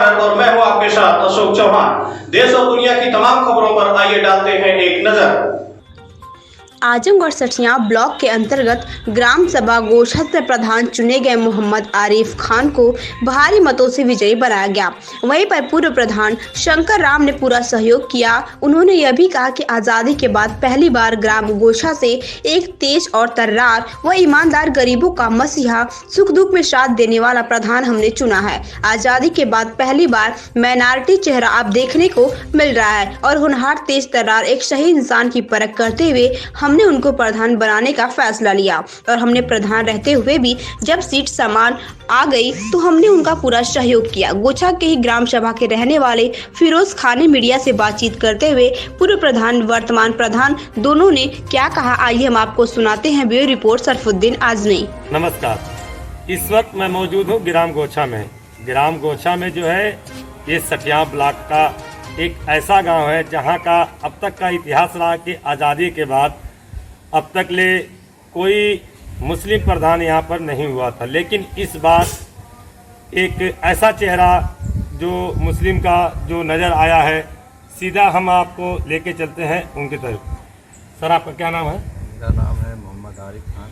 भारत और मैं हूं आपके साथ अशोक चौहान। देश और दुनिया की तमाम खबरों पर आइए डालते हैं एक नजर। आजमगढ़ सठिया ब्लॉक के अंतर्गत ग्राम सभा गोष्ठ प्रधान चुने गए मोहम्मद आरिफ खान को भारी मतों से विजयी बनाया गया। वहीं पर पूर्व प्रधान शंकर राम ने पूरा सहयोग किया। उन्होंने यह भी कहा कि आजादी के बाद पहली बार ग्राम गोशा से एक तेज और तर्रार व ईमानदार गरीबों का मसीहा, सुख दुख में साथ देने वाला प्रधान हमने चुना है। आजादी के बाद पहली बार माइनॉरिटी चेहरा अब देखने को मिल रहा है और होनहार तेज तर्रार एक शहीद इंसान की परख करते हुए हमने उनको प्रधान बनाने का फैसला लिया और हमने प्रधान रहते हुए भी जब सीट समान आ गई तो हमने उनका पूरा सहयोग किया। गोछा के ही ग्राम सभा के रहने वाले फिरोज खान ने मीडिया से बातचीत करते हुए पूर्व प्रधान वर्तमान प्रधान दोनों ने क्या कहा, आइए हम आपको सुनाते हैं। Bureau report Sarfuddin Azmi. नमस्कार, इस वक्त मैं मौजूद हूँ ग्राम गोछा में। ग्राम गोछा में जो है ये सठिया ब्लॉक का एक ऐसा गांव है जहां का अब तक का इतिहास रहा कि आज़ादी के बाद अब तक ले कोई मुस्लिम प्रधान यहाँ पर नहीं हुआ था, लेकिन इस बार एक ऐसा चेहरा जो मुस्लिम का जो नज़र आया है, सीधा हम आपको लेके चलते हैं उनकी तरफ। सर, आपका क्या नाम है? मेरा नाम है मोहम्मद आरिफ खान।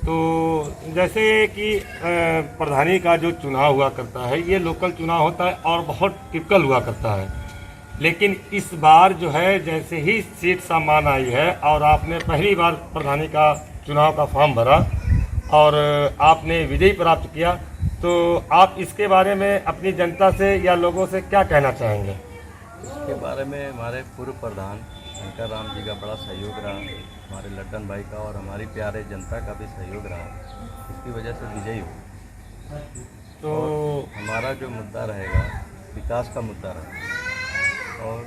तो जैसे कि प्रधानी का जो चुनाव हुआ करता है, ये लोकल चुनाव होता है और बहुत टिपिकल हुआ करता है, लेकिन इस बार जो है जैसे ही सीट सामान आई है और आपने पहली बार प्रधानी का चुनाव का फॉर्म भरा और आपने विजय प्राप्त किया, तो आप इसके बारे में अपनी जनता से या लोगों से क्या कहना चाहेंगे? इसके बारे में हमारे पूर्व प्रधान शंकर राम जी का बड़ा सहयोग रहा, हमारे लड्डन भाई का और हमारी प्यारे जनता का भी सहयोग रहा, इसकी वजह से विजयी हुआ। तो हमारा जो मुद्दा रहेगा विकास का मुद्दा रहेगा और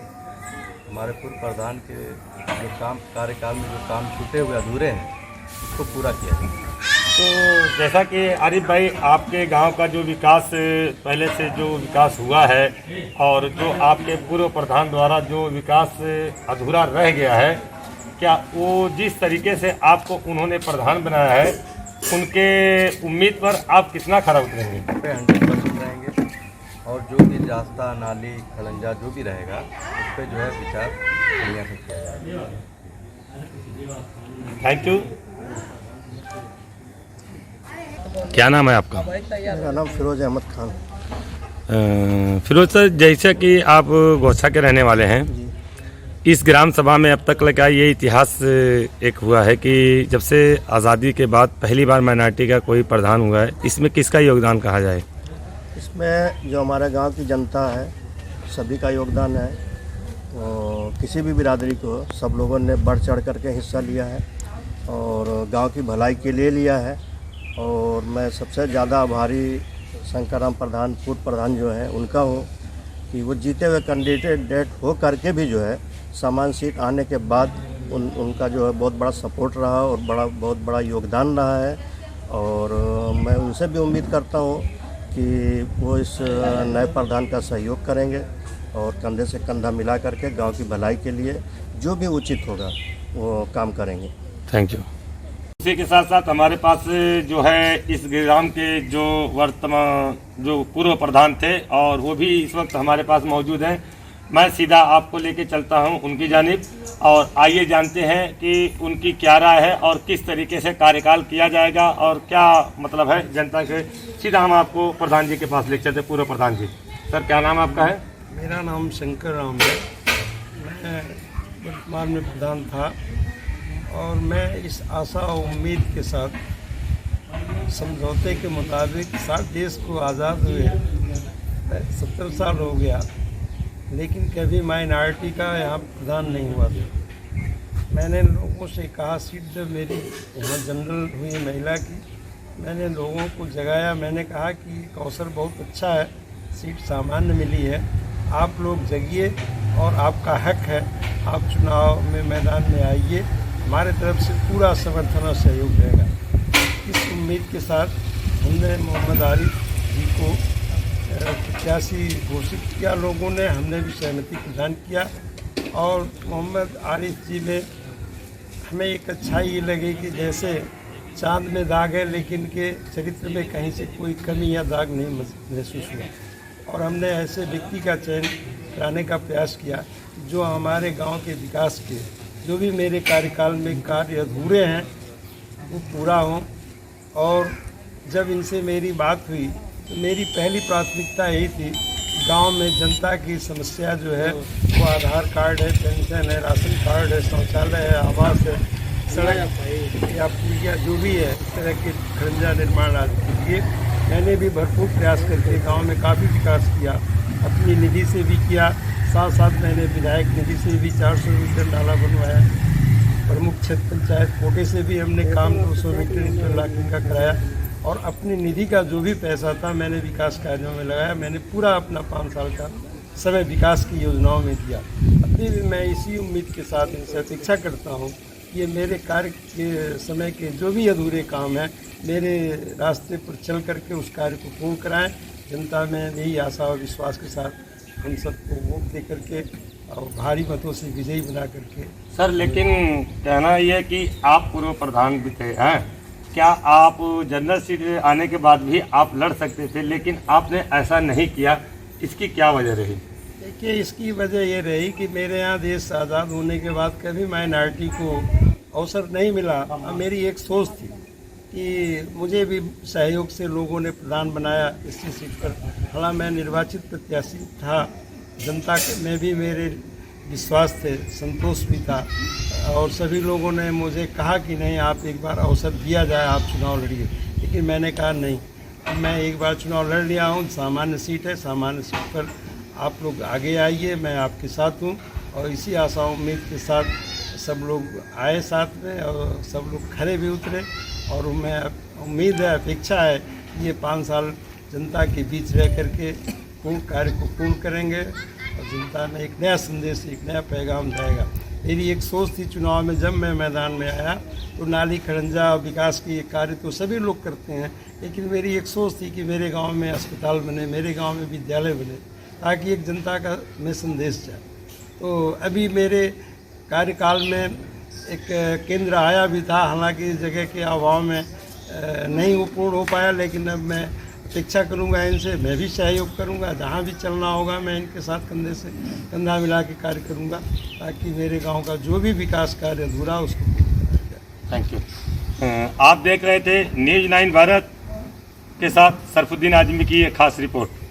हमारे पूर्व प्रधान के जो काम कार्यकाल में जो काम छूटे हुए अधूरे हैं उसको पूरा किया जाए। तो जैसा कि आरिफ भाई, आपके गांव का जो विकास पहले से जो विकास हुआ है और जो आपके पूर्व प्रधान द्वारा जो विकास अधूरा रह गया है, क्या वो जिस तरीके से आपको उन्होंने प्रधान बनाया है उनके उम्मीद पर आप कितना खरा उतरेंगे? 100% रहेंगे और जो भी रास्ता, नाली, खलंजा जो भी रहेगा उस पर जो है विचार बढ़िया से किया जाएगा। Thank you. क्या नाम है आपका? मेरा नाम फिरोज अहमद खान। फिरोज सर, जैसे कि आप गोछा के रहने वाले हैं, इस ग्राम सभा में अब तक लगा ये इतिहास एक हुआ है कि जब से आज़ादी के बाद पहली बार माइनॉरिटी का कोई प्रधान हुआ है, इसमें किसका योगदान कहा जाए? इसमें जो हमारे गांव की जनता है सभी का योगदान है और किसी भी बिरादरी को सब लोगों ने बढ़ चढ़ करके हिस्सा लिया है और गांव की भलाई के लिए लिया है। और मैं सबसे ज़्यादा आभारी शंकर राम प्रधान पूर्व प्रधान जो है उनका हूँ कि वो जीते हुए कैंडिडेट हो करके भी जो है समान सीट आने के बाद उनका जो है बहुत बड़ा सपोर्ट रहा और बहुत बड़ा योगदान रहा है। और मैं उनसे भी उम्मीद करता हूँ कि वो इस नए प्रधान का सहयोग करेंगे और कंधे से कंधा मिला करके गांव की भलाई के लिए जो भी उचित होगा वो काम करेंगे। Thank you. इसी के साथ साथ हमारे पास जो है इस ग्राम के जो वर्तमान जो पूर्व प्रधान थे और वो भी इस वक्त हमारे पास मौजूद हैं। मैं सीधा आपको लेके चलता हूं उनकी जानिब और आइए जानते हैं कि उनकी क्या राय है और किस तरीके से कार्यकाल किया जाएगा और क्या मतलब है जनता के। सीधा हम आपको प्रधान जी के पास लेके चलते। पूर्व प्रधान जी, सर क्या नाम आपका है? मेरा नाम शंकर राम है। मैं वर्तमान में प्रधान था और मैं इस आशा और उम्मीद के साथ समझौते के मुताबिक सारे देश को आज़ाद हुए 70 साल हो गया, लेकिन कभी माइनॉरिटी का यहाँ प्रधान नहीं हुआ था। मैंने लोगों से कहा, सीट जब मेरी यहाँ जनरल हुई महिला की, मैंने लोगों को जगाया। मैंने कहा कि अवसर बहुत अच्छा है, सीट सामान्य मिली है, आप लोग जगिए और आपका हक है, आप चुनाव में मैदान में आइए, हमारे तरफ से पूरा समर्थन और सहयोग रहेगा। इस उम्मीद के साथ हमने मोहम्मद आरिफ जी को प्रत्याशी घोषित किया लोगों ने, हमने भी सहमति प्रदान किया और मोहम्मद आरिफ जी में हमें एक अच्छाई ये लगी कि जैसे चांद में दाग है लेकिन के चरित्र में कहीं से कोई कमी या दाग नहीं महसूस हुआ। और हमने ऐसे व्यक्ति का चयन कराने का प्रयास किया जो हमारे गांव के विकास के जो भी मेरे कार्यकाल में कार्य अधूरे हैं वो पूरा हों। और जब इनसे मेरी बात हुई तो मेरी पहली प्राथमिकता यही थी, गांव में जनता की समस्या जो है वो आधार कार्ड है, पेंशन है, राशन कार्ड है, शौचालय है, आवास है, सड़क या जो भी है, इस तरह के खरंजा निर्माण आदि के लिए मैंने भी भरपूर प्रयास करके गांव में काफ़ी विकास किया। अपनी निधि से भी किया, साथ साथ मैंने विधायक निधि से भी 400 मीटर नाला बनवाया। प्रमुख क्षेत्र पंचायत कोटे से भी हमने काम 200 मीटर इंटरलॉकिंग का कराया। और अपनी निधि का जो भी पैसा था मैंने विकास कार्यों में लगाया। मैंने पूरा अपना 5 साल का समय विकास की योजनाओं में दिया। अभी भी मैं इसी उम्मीद के साथ इनसे अपेक्षा करता हूँ कि ये मेरे कार्य के समय के जो भी अधूरे काम हैं मेरे रास्ते पर चल करके उस कार्य को पूर्ण कराएं। जनता में यही आशा और विश्वास के साथ हम सबको वोट दे करके और भारी मतों से विजयी बना करके। सर लेकिन कहना यह है कि आप पूर्व प्रधान भी थे हैं, क्या आप जनरल सीट आने के बाद भी आप लड़ सकते थे, लेकिन आपने ऐसा नहीं किया, इसकी क्या वजह रही? देखिए, इसकी वजह ये रही कि मेरे यहाँ देश आज़ाद होने के बाद कभी माइनॉरिटी को अवसर नहीं मिला। अब मेरी एक सोच थी कि मुझे भी सहयोग से लोगों ने प्रधान बनाया इसी सीट पर। हालांकि मैं निर्वाचित प्रत्याशी था, जनता में भी मेरे विश्वास थे, संतोष भी था और सभी लोगों ने मुझे कहा कि नहीं, आप एक बार अवसर दिया जाए, आप चुनाव लड़िए। लेकिन मैंने कहा नहीं, अब मैं एक बार चुनाव लड़ लिया हूँ, सामान्य सीट है, सामान्य सीट पर आप लोग आगे आइए, मैं आपके साथ हूँ। और इसी आशा उम्मीद के साथ सब लोग आए साथ में और सब लोग खड़े भी उतरे। और मैं उम्मीद है, अपेक्षा है कि ये 5 साल जनता के बीच रह करके पूर्ण कार्य को पूर्ण करेंगे और जनता में एक नया संदेश, एक नया पैगाम जाएगा। मेरी एक सोच थी चुनाव में, जब मैं मैदान में आया तो नाली खड़ंजा और विकास के कार्य तो सभी लोग करते हैं, लेकिन मेरी एक सोच थी कि मेरे गांव में अस्पताल बने, मेरे गांव में विद्यालय बने, ताकि एक जनता का में संदेश जाए। तो अभी मेरे कार्यकाल में एक केंद्र आया भी था, हालांकि इस जगह के अभाव में नहीं वो पूर्ण हो पाया, लेकिन अब मैं अपेक्षा करूंगा इनसे, मैं भी सहयोग करूंगा, जहां भी चलना होगा मैं इनके साथ कंधे से कंधा मिला के कार्य करूंगा, ताकि मेरे गांव का जो भी विकास कार्य अधूरा उसको पूर्ण किया जाए। Thank you. आप देख रहे थे न्यूज़ 9 भारत के साथ सरफुद्दीन आजमी की एक खास रिपोर्ट।